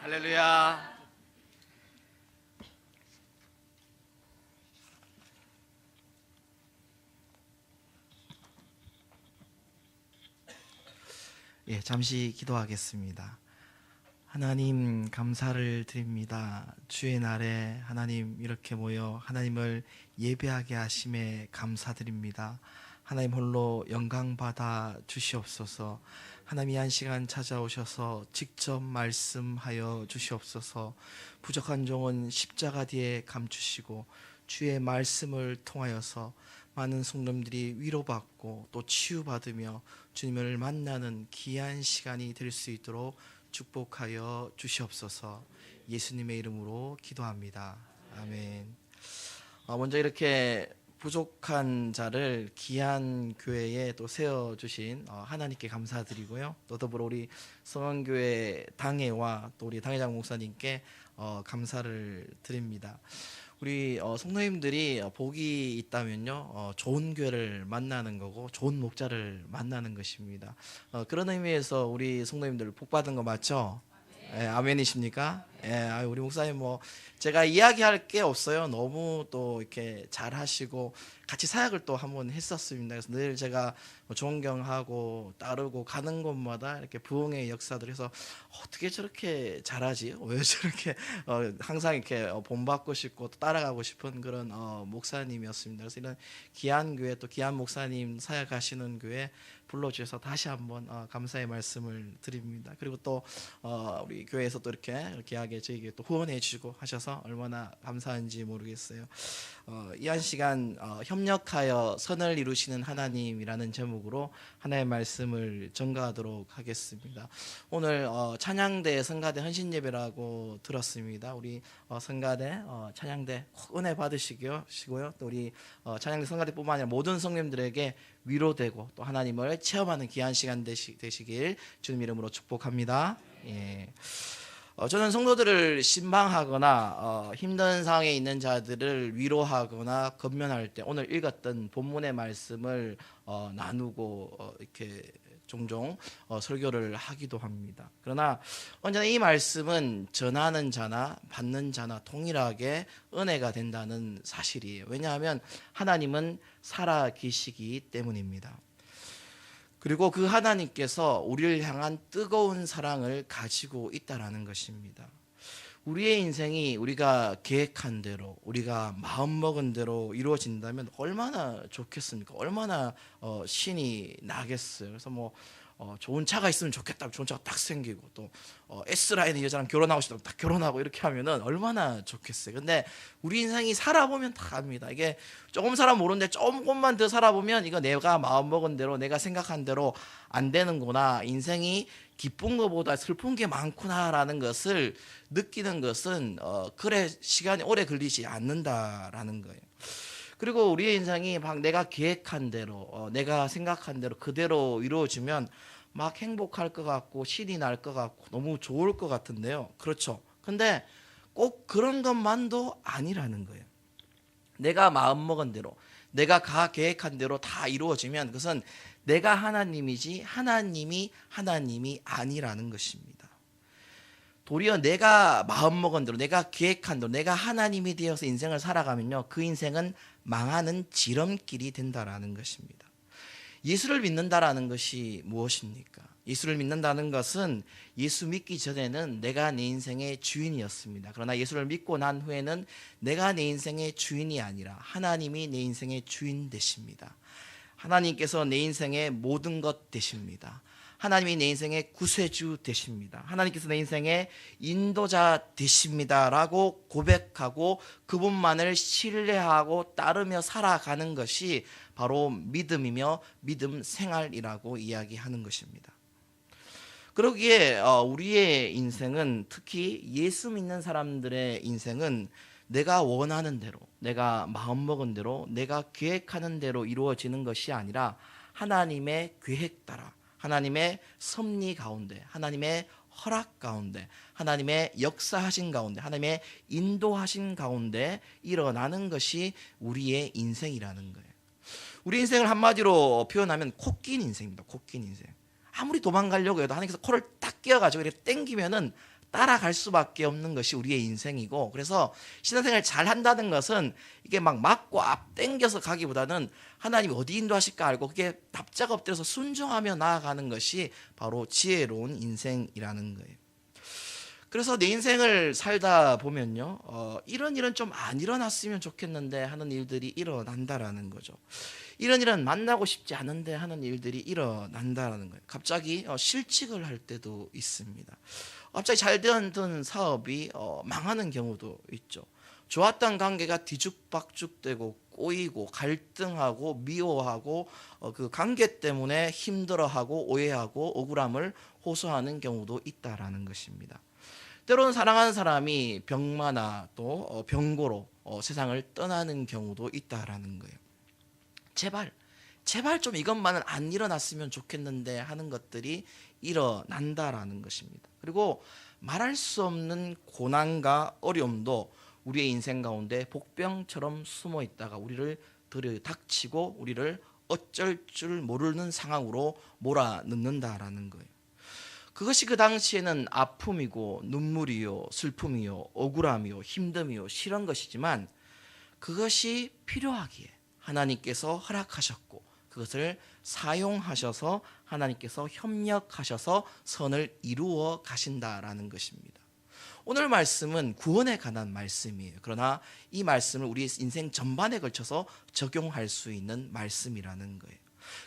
할렐루야. 잠시 기도하겠습니다. 하나님 감사를 드립니다. 주의 날에 하나님 이렇게 모여 하나님을 예배하게 하심에 감사드립니다. 하나님 홀로 영광 받아 주시옵소서. 하나님 한 시간 찾아오셔서 직접 말씀하여 주시옵소서. 부족한 종은 십자가 뒤에 감추시고 주의 말씀을 통하여서 많은 성도님들이 위로받고 또 치유받으며 주님을 만나는 귀한 시간이 될 수 있도록 축복하여 주시옵소서. 예수님의 이름으로 기도합니다. 아멘. 먼저 이렇게 부족한 자를 귀한 교회에 또 세워주신 하나님께 감사드리고요. 또 더불어 우리 성원교회 당회와 또 우리 당회장 목사님께 감사를 드립니다. 우리 성도님들이 복이 있다면요, 좋은 교회를 만나는 거고 좋은 목자를 만나는 것입니다. 그런 의미에서 우리 성도님들 복 받은 거 맞죠? 아멘이십니까? 우리 목사님 제가 이야기할 게 없어요. 너무 또 이렇게 잘하시고 같이 사역을 또 한번 했었습니다. 그래서 늘 제가 존경하고 따르고 가는 곳마다 이렇게 부흥의 역사들 해서 어떻게 저렇게 잘하지? 왜 저렇게 항상 이렇게 본받고 싶고 또 따라가고 싶은 그런 목사님이었습니다. 그래서 이런 귀한 교회 또 귀한 목사님 사역하시는 교회 불러주셔서 다시 한번 감사의 말씀을 드립니다. 그리고 또 우리 교회에서 또 이렇게 귀하게 저에게 또 후원해 주시고 하셔서 얼마나 감사한지 모르겠어요. 이 한 시간 협력하여 선을 이루시는 하나님이라는 제목으로 하나의 말씀을 전가하도록 하겠습니다. 오늘 찬양대 성가대 헌신예배라고 들었습니다. 우리 성가대 찬양대 은혜 받으시고요. 또 우리 찬양대 성가대뿐만 아니라 모든 성님들에게 위로되고 또 하나님을 체험하는 귀한 시간 되시길 주님 이름으로 축복합니다. 저는 성도들을 신방하거나 힘든 상황에 있는 자들을 위로하거나 건면할 때 오늘 읽었던 본문의 말씀을 나누고 이렇게 종종 설교를 하기도 합니다. 그러나 언제나 이 말씀은 전하는 자나 받는 자나 동일하게 은혜가 된다는 사실이에요. 왜냐하면 하나님은 살아 계시기 때문입니다. 그리고 그 하나님께서 우리를 향한 뜨거운 사랑을 가지고 있다라는 것입니다. 우리의 인생이 우리가 계획한 대로 우리가 마음먹은 대로 이루어진다면 얼마나 좋겠습니까? 얼마나 신이 나겠어요. 그래서 좋은 차가 있으면 좋겠다. 좋은 차가 딱 생기고 또 S라인의 여자랑 결혼하고 싶다고 딱 결혼하고 이렇게 하면은 얼마나 좋겠어요. 근데 우리 인생이 살아보면 다 압니다. 이게 조금 살아보는데 조금만 더 살아보면 이거 내가 마음먹은 대로 내가 생각한 대로 안 되는구나. 인생이 기쁜 것보다 슬픈 게 많구나라는 것을 느끼는 것은 그래 시간이 오래 걸리지 않는다라는 거예요. 그리고 우리의 인생이 막 내가 계획한 대로 내가 생각한 대로 그대로 이루어지면 막 행복할 것 같고 신이 날 것 같고 너무 좋을 것 같은데요. 그렇죠. 근데 꼭 그런 것만도 아니라는 거예요. 내가 마음먹은 대로 내가 계획한 대로 다 이루어지면 그것은 내가 하나님이지 하나님이 아니라는 것입니다. 도리어 내가 마음먹은 대로 내가 계획한 대로 내가 하나님이 되어서 인생을 살아가면요, 그 인생은 망하는 지름길이 된다라는 것입니다. 예수를 믿는다라는 것이 무엇입니까? 예수를 믿는다는 것은 예수 믿기 전에는 내가 내 인생의 주인이었습니다. 그러나 예수를 믿고 난 후에는 내가 내 인생의 주인이 아니라 하나님이 내 인생의 주인 되십니다. 하나님께서 내 인생의 모든 것 되십니다. 하나님이 내 인생의 구세주 되십니다. 하나님께서 내 인생의 인도자 되십니다라고 고백하고 그분만을 신뢰하고 따르며 살아가는 것이 바로 믿음이며 믿음 생활이라고 이야기하는 것입니다. 그러기에 우리의 인생은 특히 예수 믿는 사람들의 인생은 내가 원하는 대로 내가 마음먹은 대로 내가 계획하는 대로 이루어지는 것이 아니라 하나님의 계획 따라 하나님의 섭리 가운데 하나님의 허락 가운데 하나님의 역사하신 가운데 하나님의 인도하신 가운데 일어나는 것이 우리의 인생이라는 거예요. 우리 인생을 한마디로 표현하면 코낀 인생입니다. 코낀 인생. 아무리 도망가려고 해도 하나님께서 코를 딱 끼워가지고 이렇게 땡기면은 따라갈 수밖에 없는 것이 우리의 인생이고, 그래서 신앙생활 잘 한다는 것은 이게 막 맞고 앞 땡겨서 가기보다는 하나님이 어디 인도하실까 알고 그게 납작 엎드려서 순종하며 나아가는 것이 바로 지혜로운 인생이라는 거예요. 그래서 내 인생을 살다 보면요, 이런 일은 좀 안 일어났으면 좋겠는데 하는 일들이 일어난다라는 거죠. 이런 일은 만나고 싶지 않은데 하는 일들이 일어난다라는 거예요. 갑자기 실직을 할 때도 있습니다. 갑자기 잘 되던 사업이 망하는 경우도 있죠. 좋았던 관계가 뒤죽박죽되고 꼬이고 갈등하고 미워하고 그 관계 때문에 힘들어하고 오해하고 억울함을 호소하는 경우도 있다라는 것입니다. 때로는 사랑하는 사람이 병마나 또 병고로 세상을 떠나는 경우도 있다라는 거예요. 제발 좀 이것만은 안 일어났으면 좋겠는데 하는 것들이 일어난다라는 것입니다. 그리고 말할 수 없는 고난과 어려움도 우리의 인생 가운데 복병처럼 숨어 있다가 우리를 들이닥치고 우리를 어쩔 줄 모르는 상황으로 몰아넣는다라는 거예요. 그것이 그 당시에는 아픔이고 눈물이요 슬픔이요 억울함이요 힘듦이요 싫은 것이지만, 그것이 필요하기에 하나님께서 허락하셨고 그것을 사용하셔서 하나님께서 협력하셔서 선을 이루어 가신다라는 것입니다. 오늘 말씀은 구원에 관한 말씀이에요. 그러나 이 말씀을 우리 인생 전반에 걸쳐서 적용할 수 있는 말씀이라는 거예요.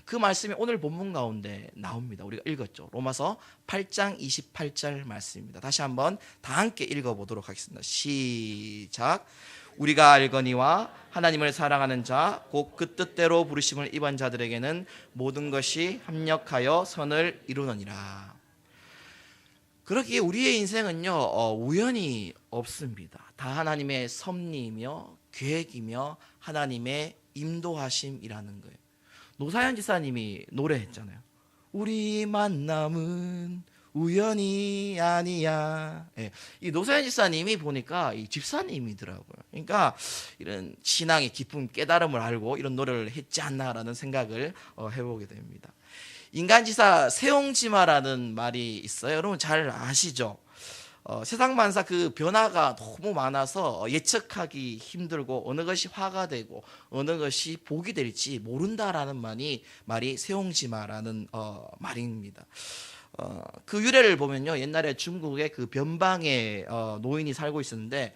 그 말씀이 오늘 본문 가운데 나옵니다. 우리가 읽었죠. 로마서 8장 28절 말씀입니다. 다시 한번 다 함께 읽어보도록 하겠습니다. 시작. 우리가 알거니와 하나님을 사랑하는 자 곧 그 뜻대로 부르심을 입은 자들에게는 모든 것이 합력하여 선을 이루느니라. 그렇기에 우리의 인생은요 우연이 없습니다. 다 하나님의 섭리이며 계획이며 하나님의 인도하심이라는 거예요. 노사연 지사님이 노래했잖아요. 우리 만남은 우연이 아니야. 예, 이 노사연 지사님이 보니까 이 집사님이더라고요. 그러니까 이런 신앙의 깊은 깨달음을 알고 이런 노래를 했지 않나라는 생각을 해보게 됩니다. 인간지사 세옹지마라는 말이 있어요. 여러분 잘 아시죠? 세상 만사 그 변화가 너무 많아서 예측하기 힘들고 어느 것이 화가 되고 어느 것이 복이 될지 모른다라는 말이 세옹지마라는 말입니다. 그 유래를 보면요, 옛날에 중국의 그 변방에 노인이 살고 있었는데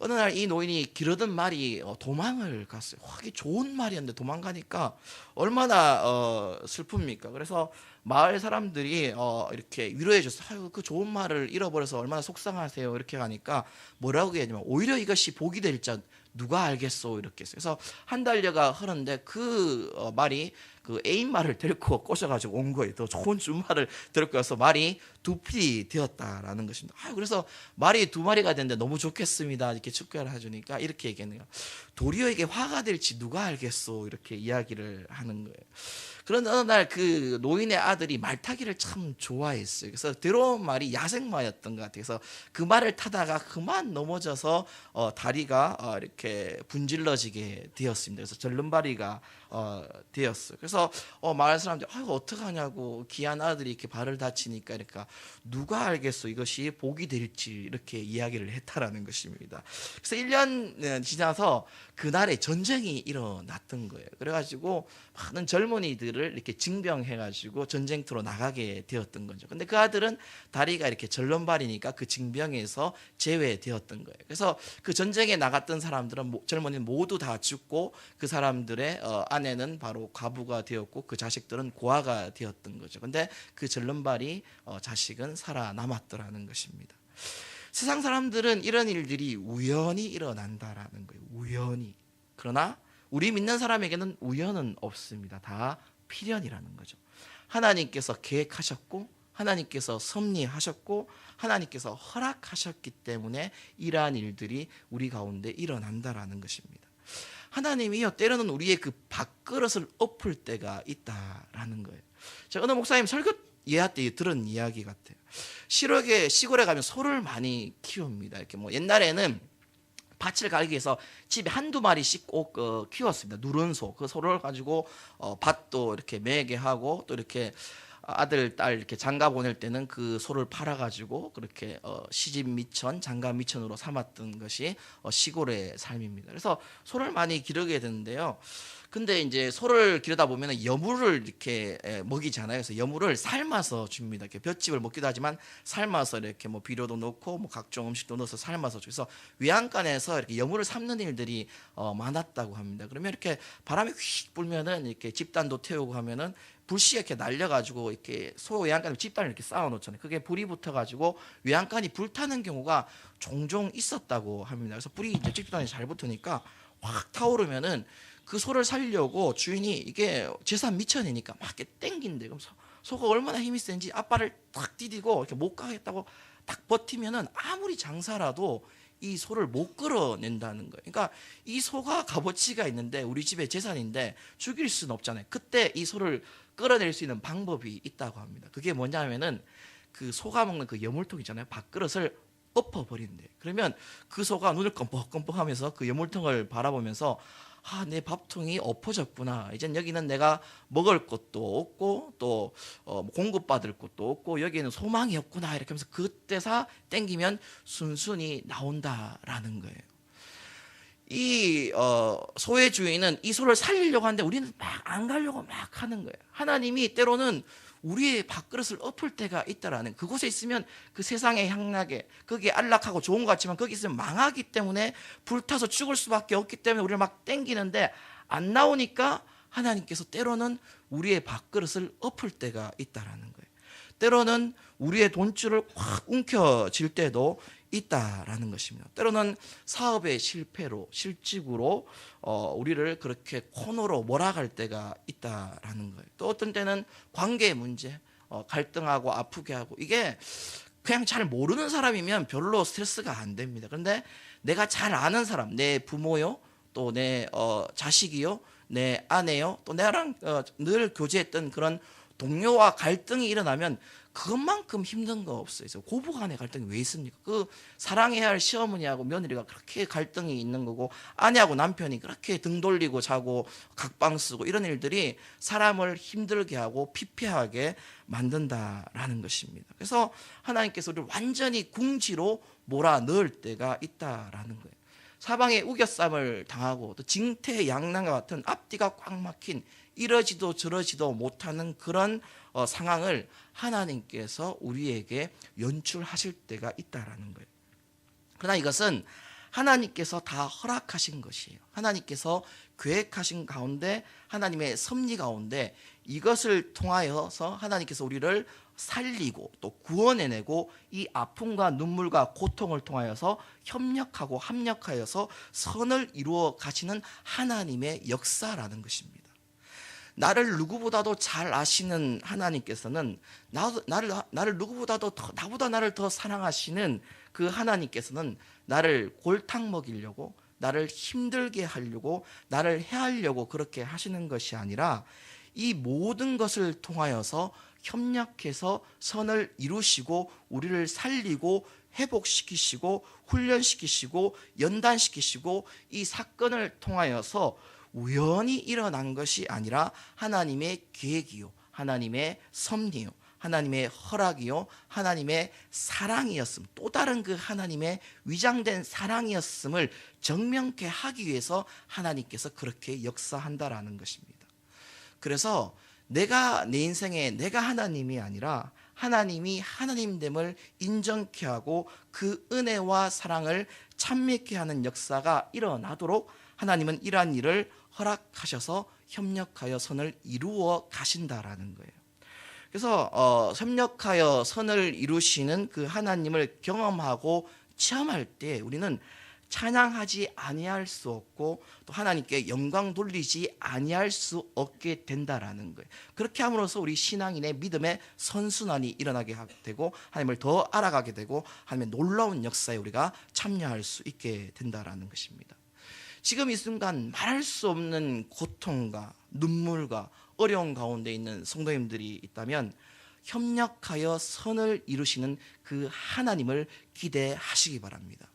어느 날 이 노인이 기르던 말이 도망을 갔어요. 이게 좋은 말이었는데 도망가니까 얼마나 슬픕니까? 그래서 마을 사람들이 이렇게 위로해 줬어요. 아유, 그 좋은 말을 잃어버려서 얼마나 속상하세요. 이렇게 하니까 뭐라고 얘기하냐면 오히려 이것이 복이 될 자 누가 알겠소 이렇게 했어요. 그래서 한 달여가 흐르는데 그 말이 그 애인 말을 데리고 꼬셔가지고 온 거예요. 더 좋은 준말을 데리고 와서 말이 두 필이 되었다라는 것입니다. 그래서 말이 두 마리가 됐는데 너무 좋겠습니다. 이렇게 축하를 해주니까 이렇게 얘기했네요. 도리어 이게 화가 될지 누가 알겠소 이렇게 이야기를 하는 거예요. 그런데 어느 날 그 노인의 아들이 말 타기를 참 좋아했어요. 그래서 들어온 말이 야생마였던 것 같아요. 그래서 그 말을 타다가 그만 넘어져서 다리가 이렇게 분질러지게 되었습니다. 그래서 절름발이가 되었어요. 그래서 마을 사람들이 어떡하냐고, 귀한 아들이 이렇게 발을 다치니까, 그러니까 누가 알겠어 이것이 복이 될지 이렇게 이야기를 했다라는 것입니다. 그래서 1년 지나서 그날에 전쟁이 일어났던 거예요. 그래가지고 많은 젊은이들을 이렇게 징병해가지고 전쟁터로 나가게 되었던 거죠. 근데 그 아들은 다리가 이렇게 절름발이니까 그 징병에서 제외되었던 거예요. 그래서 그 전쟁에 나갔던 사람들은 젊은이는 모두 다 죽고 그 사람들의 아내는 바로 과부가 되었고 그 자식들은 고아가 되었던 거죠. 근데 그 절름발이 자식은 살아남았더라는 것입니다. 세상 사람들은 이런 일들이 우연히 일어난다라는 거예요. 우연히. 그러나 우리 믿는 사람에게는 우연은 없습니다. 다 필연이라는 거죠. 하나님께서 계획하셨고 하나님께서 섭리하셨고 하나님께서 허락하셨기 때문에 이러한 일들이 우리 가운데 일어난다라는 것입니다. 하나님이요 때로는 우리의 그 밥그릇을 엎을 때가 있다라는 거예요. 제가 어느 목사님 설교 예하 때 들은 이야기 같아요. 시골에 가면 소를 많이 키웁니다. 이렇게 뭐 옛날에는 밭을 갈기 위해서 집에 한두 마리씩 꼭 키웠습니다. 누른 소. 그 소를 가지고 밭도 이렇게 매게 하고 또 이렇게 아들, 딸 이렇게 장가 보낼 때는 그 소를 팔아가지고 그렇게 시집 미천, 장가 미천으로 삼았던 것이 시골의 삶입니다. 그래서 소를 많이 기르게 되는데요. 근데 이제 소를 기르다 보면 여물을 이렇게 먹이잖아요. 그래서 여물을 삶아서 줍니다. 이렇게 볏짚을 먹기도 하지만 삶아서 이렇게 뭐 비료도 넣고 뭐 각종 음식도 넣어서 삶아서 줘서 외양간에서 이렇게 여물을 삶는 일들이 많았다고 합니다. 그러면 이렇게 바람이 휙 불면은 이렇게 집단도 태우고 하면은 불씨가 이렇게 날려가지고 이렇게 소 외양간에 집단을 이렇게 쌓아놓잖아요. 그게 불이 붙어가지고 외양간이 불타는 경우가 종종 있었다고 합니다. 그래서 불이 이제 집단이 잘 붙으니까 확 타오르면은 그 소를 살려고 주인이 이게 재산 미천이니까 막 이렇게 땡긴대. 그럼 소가 얼마나 힘이 센지 앞발을 탁 디디고 이렇게 못 가겠다고 딱 버티면은 아무리 장사라도 이 소를 못 끌어낸다는 거예요. 그러니까 이 소가 값어치가 있는데 우리 집의 재산인데 죽일 수는 없잖아요. 그때 이 소를 끌어낼 수 있는 방법이 있다고 합니다. 그게 뭐냐면은 그 소가 먹는 그 여물통 있잖아요. 밥그릇을 엎어버린대. 그러면 그 소가 눈을 껌뻑껌뻑하면서 그 여물통을 바라보면서 내 밥통이 엎어졌구나. 이젠 여기는 내가 먹을 것도 없고 또 공급받을 것도 없고 여기는 소망이 없구나. 이렇게 하면서 그때서 땡기면 순순히 나온다라는 거예요. 이 소의 주인은 이 소를 살리려고 하는데 우리는 막 안 가려고 막 하는 거예요. 하나님이 때로는 우리의 밥그릇을 엎을 때가 있다라는, 그곳에 있으면 그 세상의 향락에 거기에 안락하고 좋은 것 같지만 거기 있으면 망하기 때문에 불타서 죽을 수밖에 없기 때문에 우리를 막 땡기는데 안 나오니까 하나님께서 때로는 우리의 밥그릇을 엎을 때가 있다라는 거예요. 때로는 우리의 돈줄을 확 움켜쥘 때도 있다라는 것입니다. 때로는 사업의 실패로, 실직으로 우리를 그렇게 코너로 몰아갈 때가 있다라는 거예요. 또 어떤 때는 관계 문제, 갈등하고 아프게 하고, 이게 그냥 잘 모르는 사람이면 별로 스트레스가 안 됩니다. 그런데 내가 잘 아는 사람, 내 부모요, 또 내 자식이요, 내 아내요, 또 나랑 늘 교제했던 그런 동료와 갈등이 일어나면 그것만큼 힘든 거 없어요. 고부 간의 갈등이 왜 있습니까? 그 사랑해야 할 시어머니하고 며느리가 그렇게 갈등이 있는 거고, 아내하고 남편이 그렇게 등 돌리고 자고 각방 쓰고 이런 일들이 사람을 힘들게 하고 피폐하게 만든다라는 것입니다. 그래서 하나님께서 우리를 완전히 궁지로 몰아 넣을 때가 있다라는 거예요. 사방에 우겨쌈을 당하고 또 징태양난과 같은 앞뒤가 꽉 막힌 이러지도 저러지도 못하는 그런 상황을 하나님께서 우리에게 연출하실 때가 있다라는 거예요. 그러나 이것은 하나님께서 다 허락하신 것이에요. 하나님께서 계획하신 가운데, 하나님의 섭리 가운데 이것을 통하여서 하나님께서 우리를 살리고 또 구원해내고 이 아픔과 눈물과 고통을 통하여서 협력하고 합력하여서 선을 이루어 가시는 하나님의 역사라는 것입니다. 나를 누구보다도 잘 아시는 하나님께서는 나를 누구보다도 나보다 나를 더 사랑하시는 그 하나님께서는 나를 골탕 먹이려고, 나를 힘들게 하려고, 나를 해하려고 그렇게 하시는 것이 아니라 이 모든 것을 통하여서 협력해서 선을 이루시고 우리를 살리고 회복시키시고 훈련시키시고 연단시키시고, 이 사건을 통하여서 우연히 일어난 것이 아니라 하나님의 계획이요, 하나님의 섭리요, 하나님의 허락이요, 하나님의 사랑이었음, 또 다른 그 하나님의 위장된 사랑이었음을 정명케 하기 위해서 하나님께서 그렇게 역사한다라는 것입니다. 그래서 내가 내 인생에 내가 하나님이 아니라 하나님이 하나님됨을 인정케 하고 그 은혜와 사랑을 찬미케 하는 역사가 일어나도록 하나님은 이러한 일을 허락하셔서 협력하여 선을 이루어 가신다라는 거예요. 그래서 협력하여 선을 이루시는 그 하나님을 경험하고 체험할 때 우리는 찬양하지 아니할 수 없고 또 하나님께 영광 돌리지 아니할 수 없게 된다라는 거예요. 그렇게 함으로써 우리 신앙인의 믿음의 선순환이 일어나게 되고 하나님을 더 알아가게 되고 하나님의 놀라운 역사에 우리가 참여할 수 있게 된다라는 것입니다. 지금 이 순간 말할 수 없는 고통과 눈물과 어려운 가운데 있는 성도님들이 있다면 협력하여 선을 이루시는 그 하나님을 기대하시기 바랍니다.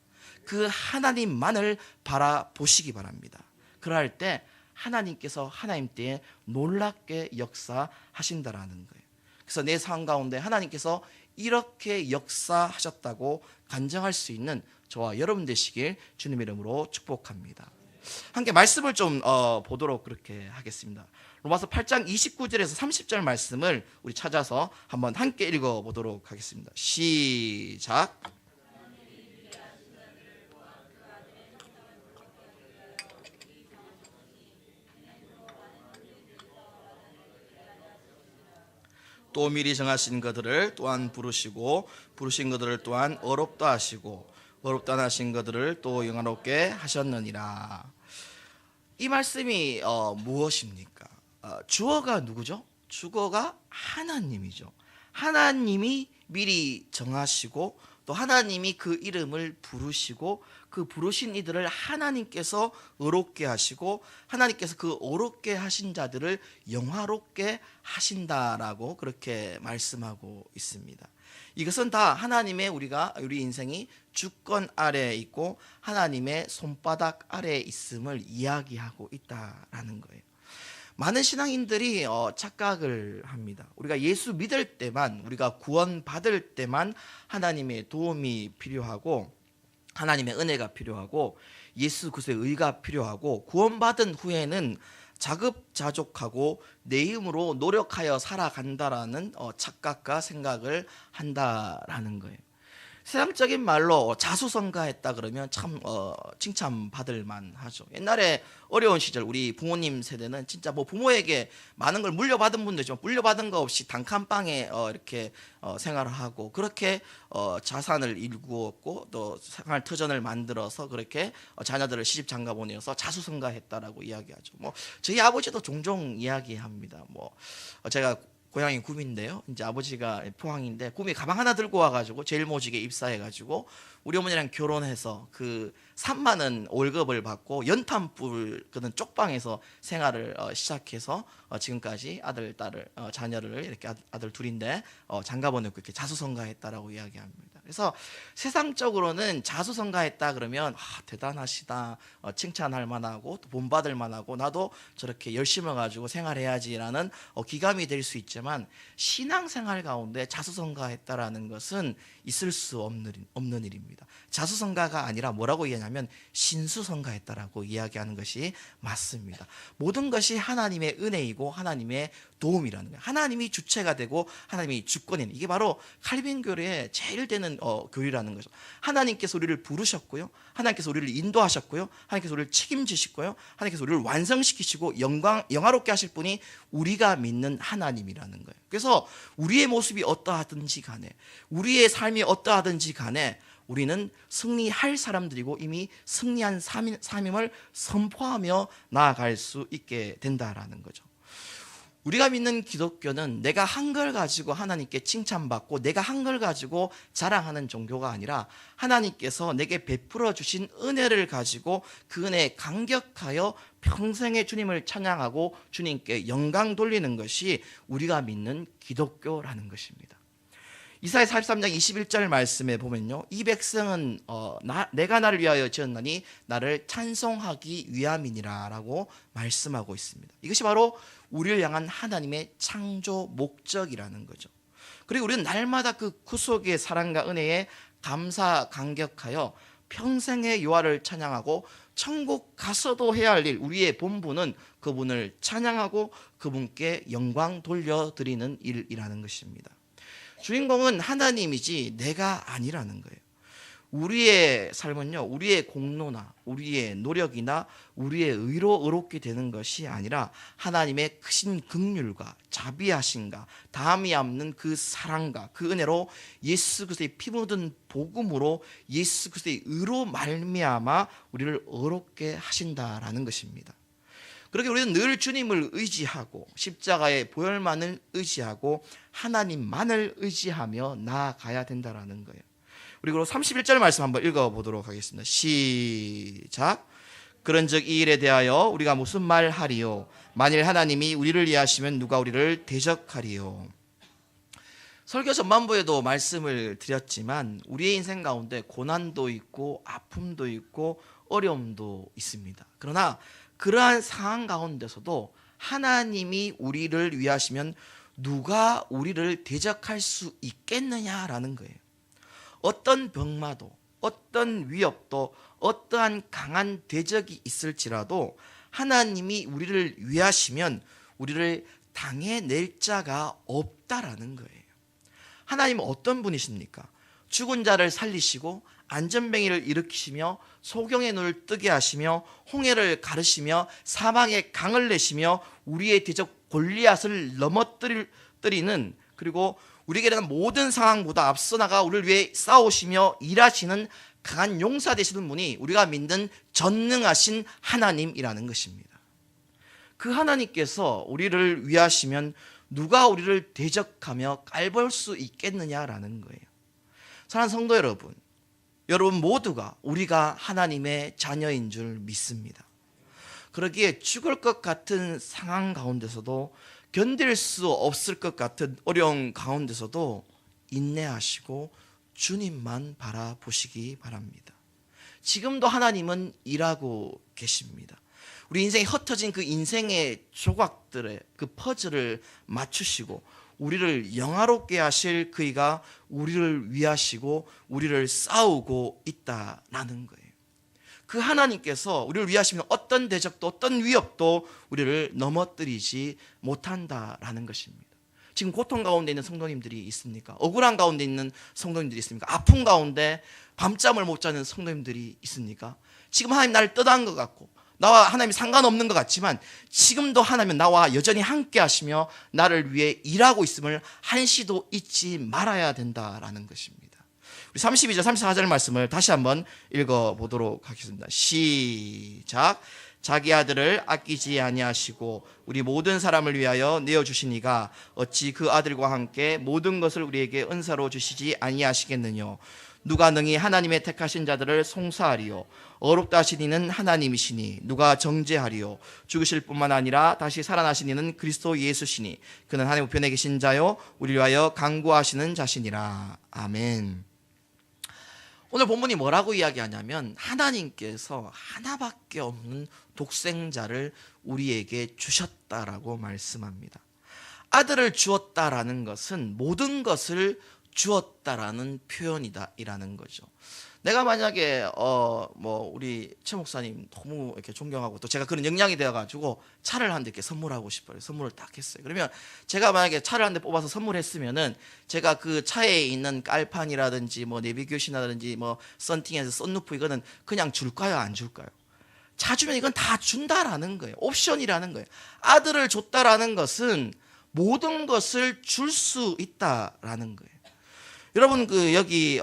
그 하나님만을 바라보시기 바랍니다. 그럴 때 하나님께서 하나님 때에 놀랍게 역사하신다라는 거예요. 그래서 내 상황 가운데 하나님께서 이렇게 역사하셨다고 간증할 수 있는 저와 여러분 되시길 주님의 이름으로 축복합니다. 함께 말씀을 좀 보도록 그렇게 하겠습니다. 로마서 8장 29절에서 30절 말씀을 우리 찾아서 한번 함께 읽어보도록 하겠습니다. 시작. 또 미리 정하신 것들을 또한 부르시고 부르신 것들을 또한 어렵다 하시고 어렵다 하신 것들을 또 영화롭게 하셨느니라. 이 말씀이 무엇입니까? 주어가 누구죠? 주어가 하나님이죠. 하나님이 미리 정하시고 또 하나님이 그 이름을 부르시고 그 부르신 이들을 하나님께서 의롭게 하시고 하나님께서 그 의롭게 하신 자들을 영화롭게 하신다라고 그렇게 말씀하고 있습니다. 이것은 다 하나님의 우리 인생이 주권 아래에 있고 하나님의 손바닥 아래에 있음을 이야기하고 있다라는 거예요. 많은 신앙인들이 착각을 합니다. 우리가 예수 믿을 때만, 우리가 구원받을 때만 하나님의 도움이 필요하고 하나님의 은혜가 필요하고 예수 그리스도의 의가 필요하고 구원받은 후에는 자급자족하고 내 힘으로 노력하여 살아간다라는 착각과 생각을 한다라는 거예요. 세상적인 말로 자수성가했다 그러면 참 칭찬받을 만하죠. 옛날에 어려운 시절 우리 부모님 세대는 진짜 뭐 부모에게 많은 걸 물려받은 분도 있지만 물려받은 거 없이 단칸방에 이렇게 생활을 하고 그렇게 자산을 일구었고 또 생활 터전을 만들어서 그렇게 자녀들을 시집 장가 보내서 자수성가했다라고 이야기하죠. 뭐 저희 아버지도 종종 이야기합니다. 뭐 제가 고향이 구미인데요. 이제 아버지가 포항인데 구미 가방 하나 들고 와가지고 제일모직에 입사해가지고 우리 어머니랑 결혼해서 그 3만 원 월급을 받고 연탄 불 끄는 쪽방에서 생활을 시작해서 지금까지 아들 딸을 자녀를 이렇게 아들 둘인데 장가 보내고 이렇게 자수성가했다라고 이야기합니다. 그래서 세상적으로는 자수성가했다 그러면 대단하시다 칭찬할 만하고 또 본받을 만하고 나도 저렇게 열심히 가지고 생활해야지라는 기감이 될 수 있지만 신앙생활 가운데 자수성가했다라는 것은 있을 수 없는 일입니다. 자수성가가 아니라 뭐라고 이야기하냐면 신수성가했다라고 이야기하는 것이 맞습니다. 모든 것이 하나님의 은혜이고 하나님의 도움이라는 거예요. 하나님이 주체가 되고 하나님이 주권인, 이게 바로 칼빈 교회의 제일 되는 교리라는 거죠. 하나님께서 우리를 부르셨고요, 하나님께서 우리를 인도하셨고요, 하나님께서 우리를 책임지시고요, 하나님께서 우리를 완성시키시고 영화롭게 하실 분이 우리가 믿는 하나님이라는 거예요. 그래서 우리의 모습이 어떠하든지 간에, 우리의 삶이 어떠하든지 간에 우리는 승리할 사람들이고 이미 승리한 삶임을 선포하며 나아갈 수 있게 된다라는 거죠. 우리가 믿는 기독교는 내가 한 걸 가지고 하나님께 칭찬받고 내가 한 걸 가지고 자랑하는 종교가 아니라 하나님께서 내게 베풀어 주신 은혜를 가지고 그 은혜에 감격하여 평생의 주님을 찬양하고 주님께 영광 돌리는 것이 우리가 믿는 기독교라는 것입니다. 이사야 43장 21절 말씀에 보면요, 이 백성은 내가 나를 위하여 지었나니 나를 찬송하기 위함이니라 라고 말씀하고 있습니다. 이것이 바로 우리를 향한 하나님의 창조 목적이라는 거죠. 그리고 우리는 날마다 그 구속의 사랑과 은혜에 감사 감격하여 평생의 요하를 찬양하고 천국 가서도 해야 할 일, 우리의 본분은 그분을 찬양하고 그분께 영광 돌려드리는 일이라는 것입니다. 주인공은 하나님이지 내가 아니라는 거예요. 우리의 삶은요, 우리의 공로나 우리의 노력이나 우리의 의로 의롭게 되는 것이 아니라 하나님의 크신 긍휼과 자비하심과 다함이 없는 그 사랑과 그 은혜로 예수 그리스도의 피 묻은 복음으로 예수 그리스도의 의로 말미암아 우리를 의롭게 하신다라는 것입니다. 그렇게 우리는 늘 주님을 의지하고 십자가의 보혈만을 의지하고 하나님만을 의지하며 나아가야 된다라는 거예요. 그리고 31절 말씀 한번 읽어보도록 하겠습니다. 시작. 그런즉 이 일에 대하여 우리가 무슨 말 하리요? 만일 하나님이 우리를 이해하시면 누가 우리를 대적하리요? 설교 전반부에도 말씀을 드렸지만 우리의 인생 가운데 고난도 있고 아픔도 있고 어려움도 있습니다. 그러나 그러한 상황 가운데서도 하나님이 우리를 위하시면 누가 우리를 대적할 수 있겠느냐라는 거예요. 어떤 병마도, 어떤 위협도, 어떠한 강한 대적이 있을지라도 하나님이 우리를 위하시면 우리를 당해낼 자가 없다라는 거예요. 하나님은 어떤 분이십니까? 죽은 자를 살리시고 안전뱅이를 일으키시며 소경의 눈을 뜨게 하시며 홍해를 가르시며 사망의 강을 내시며 우리의 대적 골리앗을 넘어뜨리는, 그리고 우리에게 대한 모든 상황보다 앞서 나가 우리를 위해 싸우시며 일하시는 강한 용사 되시는 분이 우리가 믿는 전능하신 하나님이라는 것입니다. 그 하나님께서 우리를 위하시면 누가 우리를 대적하며 깔볼 수 있겠느냐라는 거예요. 사랑하는 성도 여러분, 여러분 모두가 우리가 하나님의 자녀인 줄 믿습니다. 그러기에 죽을 것 같은 상황 가운데서도, 견딜 수 없을 것 같은 어려운 가운데서도 인내하시고 주님만 바라보시기 바랍니다. 지금도 하나님은 일하고 계십니다. 우리 인생이 흩어진 그 인생의 조각들의 그 퍼즐을 맞추시고 우리를 영화롭게 하실 그이가 우리를 위하시고 우리를 싸우고 있다라는 거예요. 그 하나님께서 우리를 위하시면 어떤 대적도 어떤 위협도 우리를 넘어뜨리지 못한다라는 것입니다. 지금 고통 가운데 있는 성도님들이 있습니까? 억울한 가운데 있는 성도님들이 있습니까? 아픈 가운데 밤잠을 못 자는 성도님들이 있습니까? 지금 하나님 나를 떠난 것 같고 나와 하나님이 상관없는 것 같지만 지금도 하나님은 나와 여전히 함께 하시며 나를 위해 일하고 있음을 한시도 잊지 말아야 된다라는 것입니다. 우리 32절 34절 말씀을 다시 한번 읽어보도록 하겠습니다. 시작. 자기 아들을 아끼지 아니하시고 우리 모든 사람을 위하여 내어주시니가 어찌 그 아들과 함께 모든 것을 우리에게 은사로 주시지 아니하시겠느냐. 누가 능히 하나님의 택하신 자들을 송사하리요. 어렵다 하신 이는 하나님이시니 누가 정죄하리요. 죽으실 뿐만 아니라 다시 살아나신 이는 그리스도 예수시니 그는 하나님 우편에 계신 자요 우리를 위하여 간구하시는 자시니라. 아멘. 오늘 본문이 뭐라고 이야기하냐면 하나님께서 하나밖에 없는 독생자를 우리에게 주셨다라고 말씀합니다. 아들을 주었다라는 것은 모든 것을 주었다라는 표현이다라는 거죠. 내가 만약에 우리 최 목사님 너무 이렇게 존경하고 또 제가 그런 역량이 되어가지고 차를 한 대 이렇게 선물하고 싶어요. 선물을 딱 했어요. 그러면 제가 만약에 차를 한 대 뽑아서 선물했으면은 제가 그 차에 있는 깔판이라든지 뭐 내비게이션이라든지 뭐 썬팅에서 썬루프 이거는 그냥 줄까요, 안 줄까요? 차 주면 이건 다 준다라는 거예요. 옵션이라는 거예요. 아들을 줬다라는 것은 모든 것을 줄 수 있다라는 거예요. 여러분 여기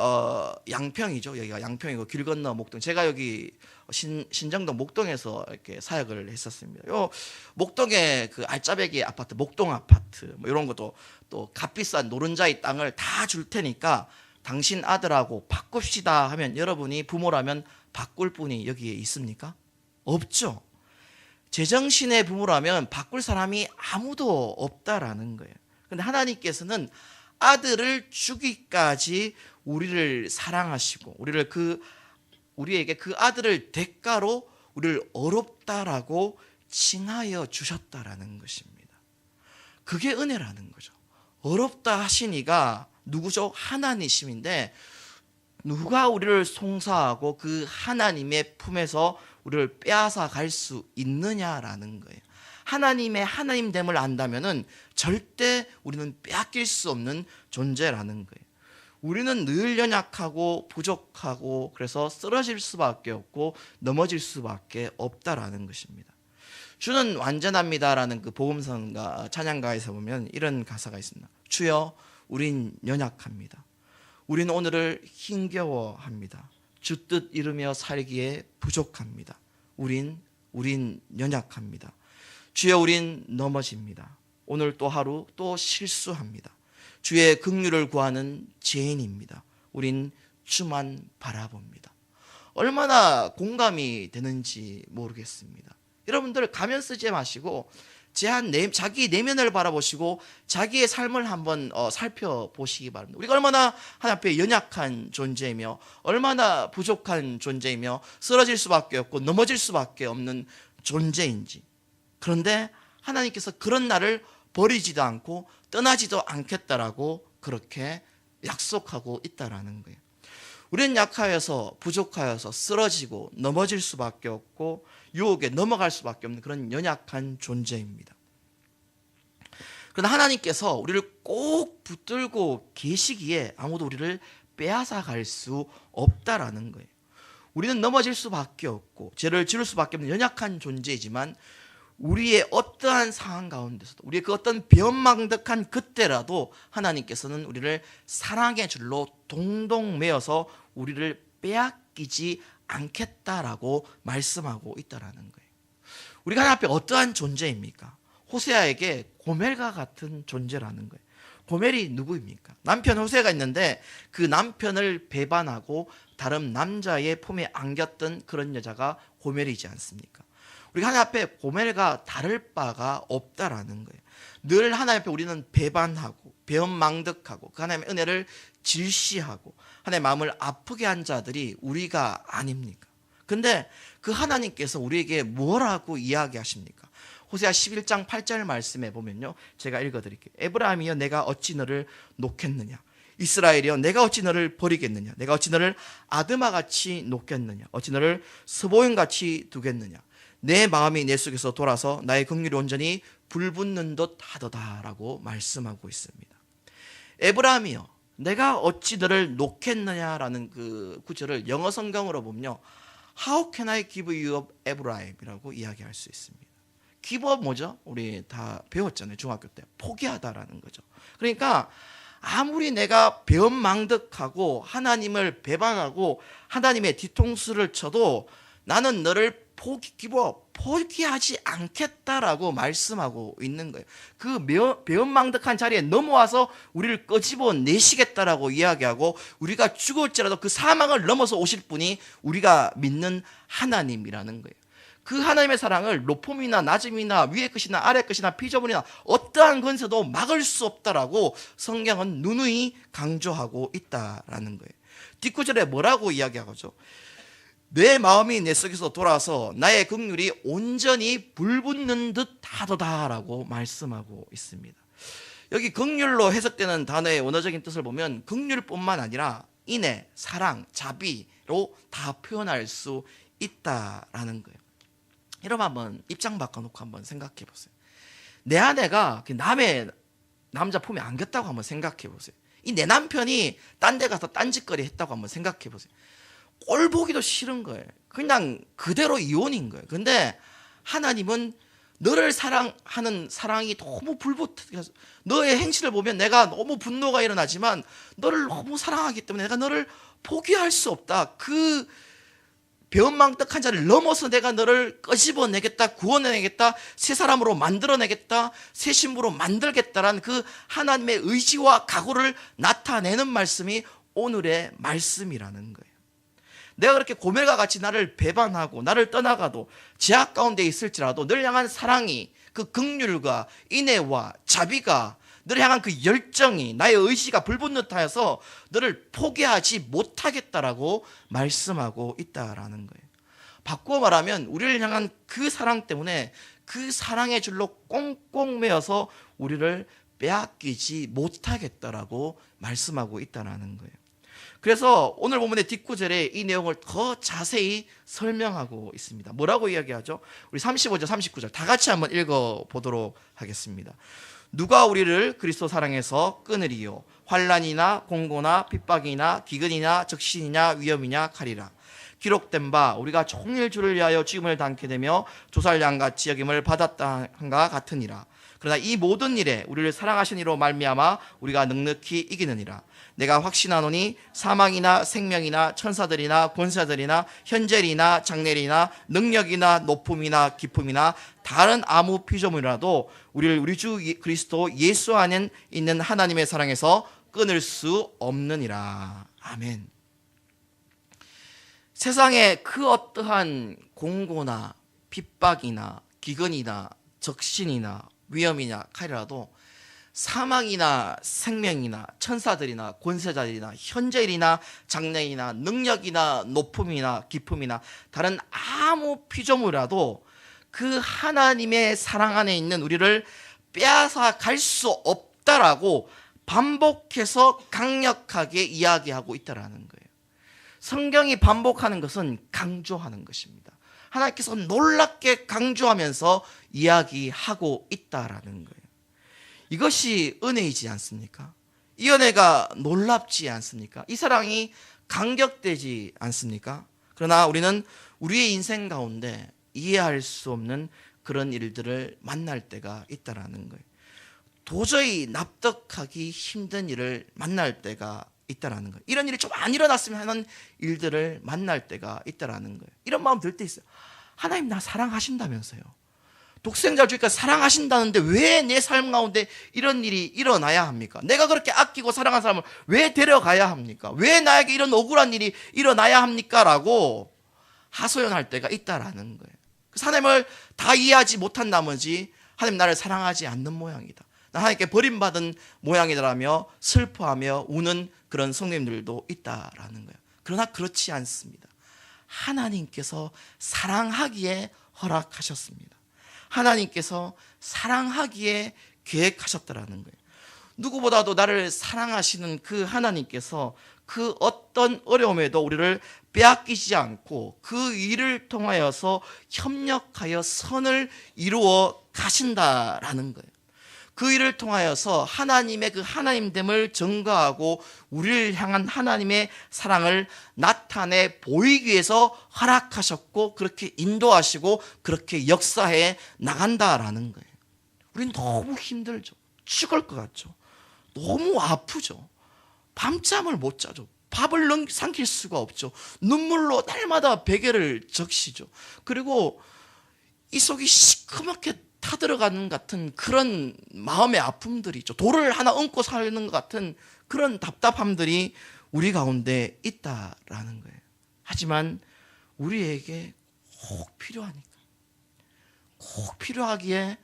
양평이죠. 여기가 양평이고 길 건너 목동. 제가 여기 신정동 목동에서 이렇게 사역을 했었습니다. 요 목동에 그 알짜배기 아파트, 목동 아파트 뭐 이런 것도 또 값비싼 노른자의 땅을 다 줄 테니까 당신 아들하고 바꿉시다 하면 여러분이 부모라면 바꿀 분이 여기에 있습니까? 없죠. 제정신의 부모라면 바꿀 사람이 아무도 없다라는 거예요. 근데 하나님께서는 아들을 주기까지 우리를 사랑하시고 우리에게 그 아들을 대가로 우리를 어렵다라고 칭하여 주셨다라는 것입니다. 그게 은혜라는 거죠. 어렵다 하시니가 누구죠? 하나님이신데 누가 우리를 송사하고 그 하나님의 품에서 우리를 빼앗아 갈 수 있느냐라는 거예요. 하나님의 하나님됨을 안다면은 절대 우리는 빼앗길 수 없는 존재라는 거예요. 우리는 늘 연약하고 부족하고 그래서 쓰러질 수밖에 없고 넘어질 수밖에 없다라는 것입니다. 주는 완전합니다라는 그 복음성가 찬양가에서 보면 이런 가사가 있습니다. 주여 우린 연약합니다. 우린 오늘을 힘겨워합니다. 주 뜻 이루며 살기에 부족합니다. 우린 연약합니다. 주여 우린 넘어집니다. 오늘 또 하루 또 실수합니다. 주의 긍휼을 구하는 죄인입니다. 우린 주만 바라봅니다. 얼마나 공감이 되는지 모르겠습니다. 여러분들 가면 쓰지 마시고 자기 내면을 바라보시고 자기의 삶을 한번 살펴보시기 바랍니다. 우리가 얼마나 하나님 앞에 연약한 존재이며 얼마나 부족한 존재이며 쓰러질 수밖에 없고 넘어질 수밖에 없는 존재인지. 그런데 하나님께서 그런 나를 버리지도 않고 떠나지도 않겠다라고 그렇게 약속하고 있다라는 거예요. 우리는 약하여서 부족하여서 쓰러지고 넘어질 수밖에 없고 유혹에 넘어갈 수밖에 없는 그런 연약한 존재입니다. 그러나 하나님께서 우리를 꼭 붙들고 계시기에 아무도 우리를 빼앗아 갈 수 없다라는 거예요. 우리는 넘어질 수밖에 없고 죄를 지을 수밖에 없는 연약한 존재이지만 우리의 어떠한 상황 가운데서도 우리의 그 어떤 변망덕한 그때라도 하나님께서는 우리를 사랑의 줄로 동동 매어서 우리를 빼앗기지 않겠다라고 말씀하고 있다라는 거예요. 우리가 하나님 앞에 어떠한 존재입니까? 호세아에게 고멜과 같은 존재라는 거예요. 고멜이 누구입니까? 남편 호세가 있는데 그 남편을 배반하고 다른 남자의 품에 안겼던 그런 여자가 고멜이지 않습니까? 우리가 하나님 앞에 고멜과 다를 바가 없다라는 거예요. 늘 하나님 앞에 우리는 배반하고 배은망덕하고 그 하나님의 은혜를 질시하고 하나님의 마음을 아프게 한 자들이 우리가 아닙니까? 근데 그 하나님께서 우리에게 뭐라고 이야기하십니까? 호세아 11장 8절 말씀에 보면요, 제가 읽어드릴게요. 에브라임이여 내가 어찌 너를 놓겠느냐, 이스라엘이여 내가 어찌 너를 버리겠느냐, 내가 어찌 너를 아드마같이 놓겠느냐, 어찌 너를 스보임같이 두겠느냐, 내 마음이 내 속에서 돌아서 나의 긍휼이 온전히 불붙는 듯 하도다라고 말씀하고 있습니다. 에브라임이여 내가 어찌 너를 놓겠느냐라는 그 구절을 영어 성경으로 보면요, How can I give you up Abraham이라고 이야기할 수 있습니다. give up 뭐죠? 우리 다 배웠잖아요. 중학교 때. 포기하다라는 거죠. 그러니까 아무리 내가 배은망덕하고 하나님을 배반하고 하나님의 뒤통수를 쳐도 나는 너를 포기하지 않겠다라고 말씀하고 있는 거예요. 그 배은망덕한 자리에 넘어와서 우리를 끄집어내시겠다라고 이야기하고 우리가 죽을지라도 그 사망을 넘어서 오실 분이 우리가 믿는 하나님이라는 거예요. 그 하나님의 사랑을 높음이나 낮음이나 위의 것이나 아래 것이나 피조물이나 어떠한 건세도 막을 수 없다라고 성경은 누누이 강조하고 있다라는 거예요. 뒷구절에 뭐라고 이야기하죠? 내 마음이 내 속에서 돌아서 나의 긍휼이 온전히 불붙는 듯 하도다라고 말씀하고 있습니다. 여기 긍휼로 해석되는 단어의 원어적인 뜻을 보면 긍휼뿐만 아니라 인애, 사랑, 자비로 다 표현할 수 있다라는 거예요. 여러분 한번 입장 바꿔놓고 한번 생각해 보세요. 내 아내가 남의 남자 품에 안겼다고 한번 생각해 보세요. 이 내 남편이 딴 데 가서 딴짓거리 했다고 한번 생각해 보세요. 꼴 보기도 싫은 거예요. 그냥 그대로 이혼인 거예요. 근데 하나님은 너를 사랑하는 사랑이 너무 불붙어서 너의 행실을 보면 내가 너무 분노가 일어나지만 너를 너무 사랑하기 때문에 내가 너를 포기할 수 없다. 그 배은망덕한 자를 넘어서 내가 너를 끄집어내겠다, 구원해내겠다, 새 사람으로 만들어내겠다, 새 신부로 만들겠다라는 그 하나님의 의지와 각오를 나타내는 말씀이 오늘의 말씀이라는 거예요. 내가 그렇게 고멜과 같이 나를 배반하고 나를 떠나가도 제약 가운데 있을지라도 너를 향한 사랑이, 그 긍휼과 인애와 자비가, 너를 향한 그 열정이, 나의 의지가 불붙는 듯하여서 너를 포기하지 못하겠다라고 말씀하고 있다라는 거예요. 바꾸어 말하면 우리를 향한 그 사랑 때문에 그 사랑의 줄로 꽁꽁 매어서 우리를 빼앗기지 못하겠다라고 말씀하고 있다라는 거예요. 그래서 오늘 본문의 뒷구절에 이 내용을 더 자세히 설명하고 있습니다. 뭐라고 이야기하죠? 우리 35절, 39절 다 같이 한번 읽어보도록 하겠습니다. 누가 우리를 그리스도 사랑에서 끊으리요? 환난이나 공고나 핍박이나 기근이나 적신이냐 위험이냐 칼이라. 기록된 바 우리가 종일 주를 위하여 죽음을 당케 되며 조살양같이 여김을 받았다 한가 같으니라. 그러나 이 모든 일에 우리를 사랑하신 이로 말미암아 우리가 넉넉히 이기느니라. 내가 확신하노니 사망이나 생명이나 천사들이나 권세자들이나 현재리나 장래리나 능력이나 높음이나 깊음이나 다른 아무 피조물이라도 우리를 우리 주 그리스도 예수 안에 있는 하나님의 사랑에서 끊을 수 없느니라. 아멘. 세상에 그 어떠한 공고나 핍박이나 기근이나 적신이나 위험이나 칼이라도 사망이나 생명이나 천사들이나 권세자들이나 현재일이나 장래이나 능력이나 높음이나 깊음이나 다른 아무 피조물이라도 그 하나님의 사랑 안에 있는 우리를 빼앗아 갈 수 없다라고 반복해서 강력하게 이야기하고 있다라는 거예요. 성경이 반복하는 것은 강조하는 것입니다. 하나님께서 놀랍게 강조하면서 이야기하고 있다라는 거예요. 이것이 은혜이지 않습니까? 이 은혜가 놀랍지 않습니까? 이 사랑이 감격되지 않습니까? 그러나 우리는 우리의 인생 가운데 이해할 수 없는 그런 일들을 만날 때가 있다라는 거예요. 도저히 납득하기 힘든 일을 만날 때가 있다라는 거예요. 이런 일이 좀 안 일어났으면 하는 일들을 만날 때가 있다라는 거예요. 이런 마음 들 때 있어요. 하나님 나 사랑하신다면서요. 독생자를 주니까 사랑하신다는데 왜 내 삶 가운데 이런 일이 일어나야 합니까? 내가 그렇게 아끼고 사랑한 사람을 왜 데려가야 합니까? 왜 나에게 이런 억울한 일이 일어나야 합니까? 라고 하소연할 때가 있다라는 거예요. 하나님을 다 이해하지 못한 나머지 하나님 나를 사랑하지 않는 모양이다. 나 하나님께 버림받은 모양이라며 슬퍼하며 우는 그런 성도님들도 있다라는 거예요. 그러나 그렇지 않습니다. 하나님께서 사랑하기에 허락하셨습니다. 하나님께서 사랑하기에 계획하셨다라는 거예요. 누구보다도 나를 사랑하시는 그 하나님께서 그 어떤 어려움에도 우리를 빼앗기지 않고 그 일을 통하여서 협력하여 선을 이루어 가신다라는 거예요. 그 일을 통하여서 하나님의 그 하나님됨을 증거하고 우리를 향한 하나님의 사랑을 나타내 보이기 위해서 허락하셨고 그렇게 인도하시고 그렇게 역사해 나간다라는 거예요. 우리는 너무 힘들죠. 죽을 것 같죠. 너무 아프죠. 밤잠을 못 자죠. 밥을 삼킬 수가 없죠. 눈물로 날마다 베개를 적시죠. 그리고 이 속이 시커멓게 타들어가는 같은 그런 마음의 아픔들이 있죠. 돌을 하나 얹고 사는 것 같은 그런 답답함들이 우리 가운데 있다라는 거예요. 하지만 우리에게 꼭 필요하니까, 꼭 필요하기에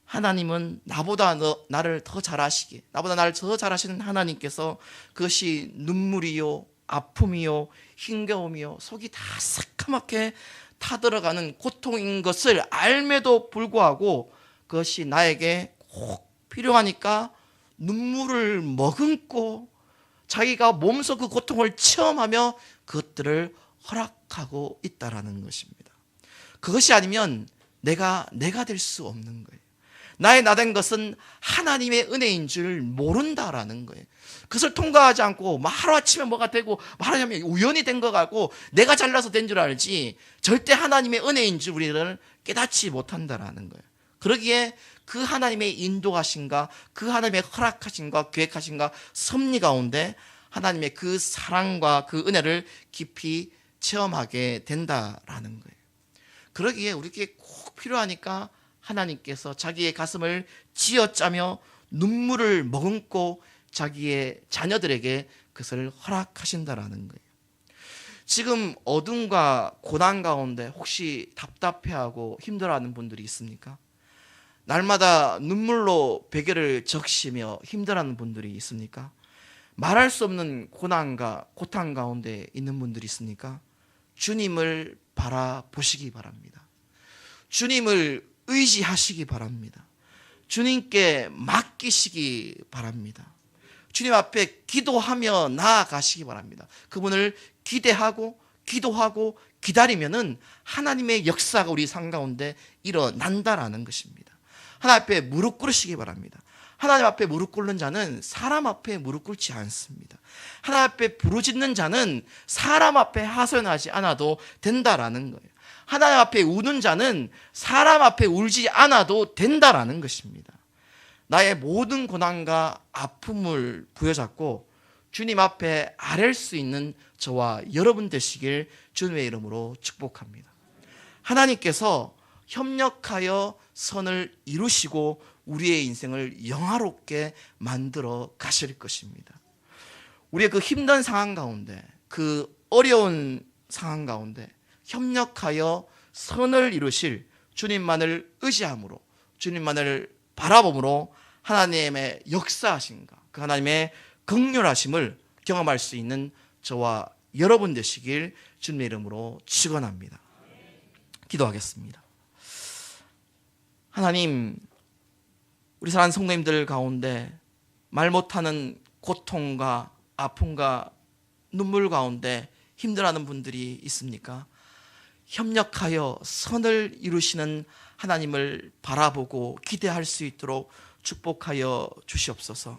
하나님은 나보다 나를 더 잘 아시기에, 나보다 나를 더 잘 아시는 하나님께서 그것이 눈물이요, 아픔이요, 힘겨움이요, 속이 다 새까맣게 타들어가는 고통인 것을 알매도 불구하고 그것이 나에게 꼭 필요하니까 눈물을 머금고 자기가 몸소 그 고통을 체험하며 그것들을 허락하고 있다라는 것입니다. 그것이 아니면 내가 될 수 없는 거예요. 나의 나된 것은 하나님의 은혜인 줄 모른다라는 거예요. 그것을 통과하지 않고 하루아침에 뭐가 되고 말하자면 우연히 된 것 같고 내가 잘나서 된 줄 알지 절대 하나님의 은혜인 줄 우리는 깨닫지 못한다라는 거예요. 그러기에 그 하나님의 인도하신가 그 하나님의 허락하신가 계획하신가 섭리 가운데 하나님의 그 사랑과 그 은혜를 깊이 체험하게 된다라는 거예요. 그러기에 우리에게 꼭 필요하니까 하나님께서 자기의 가슴을 쥐어짜며 눈물을 머금고 자기의 자녀들에게 그것을 허락하신다라는 거예요. 지금 어둠과 고난 가운데 혹시 답답해하고 힘들어하는 분들이 있습니까? 날마다 눈물로 베개를 적시며 힘들어하는 분들이 있습니까? 말할 수 없는 고난과 고통 가운데 있는 분들이 있습니까? 주님을 바라보시기 바랍니다. 주님을 의지하시기 바랍니다. 주님께 맡기시기 바랍니다. 주님 앞에 기도하며 나아가시기 바랍니다. 그분을 기대하고 기도하고 기다리면은 하나님의 역사가 우리 삶 가운데 일어난다라는 것입니다. 하나님 앞에 무릎 꿇으시기 바랍니다. 하나님 앞에 무릎 꿇는 자는 사람 앞에 무릎 꿇지 않습니다. 하나님 앞에 부르짖는 자는 사람 앞에 하소연하지 않아도 된다라는 거예요. 하나님 앞에 우는 자는 사람 앞에 울지 않아도 된다라는 것입니다. 나의 모든 고난과 아픔을 부여잡고 주님 앞에 아랠 수 있는 저와 여러분 되시길 주님의 이름으로 축복합니다. 하나님께서 협력하여 선을 이루시고 우리의 인생을 영화롭게 만들어 가실 것입니다. 우리의 그 힘든 상황 가운데, 그 어려운 상황 가운데 협력하여 선을 이루실 주님만을 의지함으로, 주님만을 바라봄으로 하나님의 역사하심과 그 하나님의 긍휼하심을 경험할 수 있는 저와 여러분 되시길 주님의 이름으로 축원합니다. 기도하겠습니다. 하나님, 우리 사랑하는 성도님들 가운데 말 못하는 고통과 아픔과 눈물 가운데 힘들어하는 분들이 있습니까? 협력하여 선을 이루시는 하나님을 바라보고 기대할 수 있도록 축복하여 주시옵소서.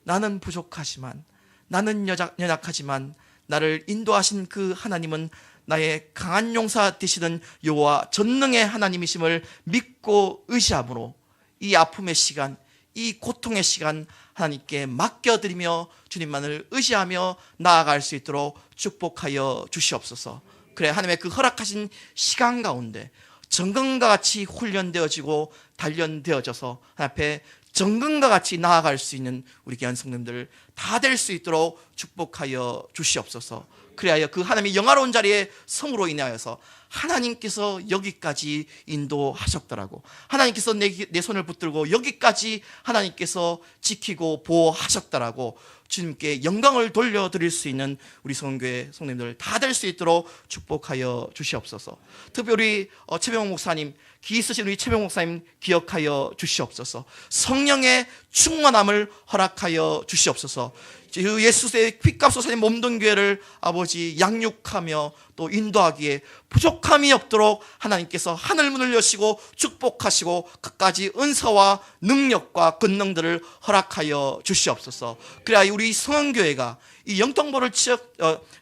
나는 부족하지만, 나는 연약하지만 나를 인도하신 그 하나님은 나의 강한 용사 되시는 여호와 전능의 하나님이심을 믿고 의지함으로 이 아픔의 시간, 이 고통의 시간 하나님께 맡겨드리며 주님만을 의지하며 나아갈 수 있도록 축복하여 주시옵소서. 그래, 하나님의 그 허락하신 시간 가운데 정금과 같이 훈련되어지고 단련되어져서 하나님 앞에 정금과 같이 나아갈 수 있는 우리 귀한 성도님들 다 될 수 있도록 축복하여 주시옵소서. 그래야 그 하나님의 영화로운 자리에 성으로 인하여서 하나님께서 여기까지 인도하셨더라고, 하나님께서 내 손을 붙들고 여기까지 하나님께서 지키고 보호하셨더라고 주님께 영광을 돌려드릴 수 있는 우리 성교회 성도님들 다 될 수 있도록 축복하여 주시옵소서. 특별히 최병욱 목사님, 기 있으신 우리 최병욱 목사님 기억하여 주시옵소서. 성령의 충만함을 허락하여 주시옵소서. 예수의 핏값으로 살린 몸된 교회를 아버지 양육하며 또 인도하기에 부족함이 없도록 하나님께서 하늘문을 여시고 축복하시고 끝까지 은사와 능력과 권능들을 허락하여 주시옵소서. 그래야 우리 성원교회가 이 영통보를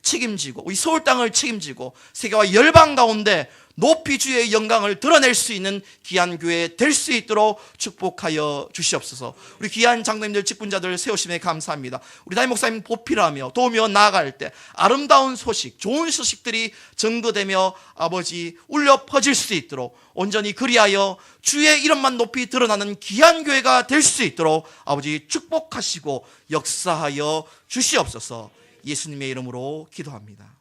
책임지고 우리 서울 땅을 책임지고 세계와 열방 가운데 높이 주의 영광을 드러낼 수 있는 귀한 교회 될 수 있도록 축복하여 주시옵소서. 우리 귀한 장로님들 직분자들 세우심에 감사합니다. 우리 담임 목사님 보필하며 도우며 나아갈 때 아름다운 소식, 좋은 소식들이 전거되며 아버지 울려 퍼질 수 있도록 온전히 그리하여 주의 이름만 높이 드러나는 귀한 교회가 될 수 있도록 아버지 축복하시고 역사하여 주시옵소서. 예수님의 이름으로 기도합니다.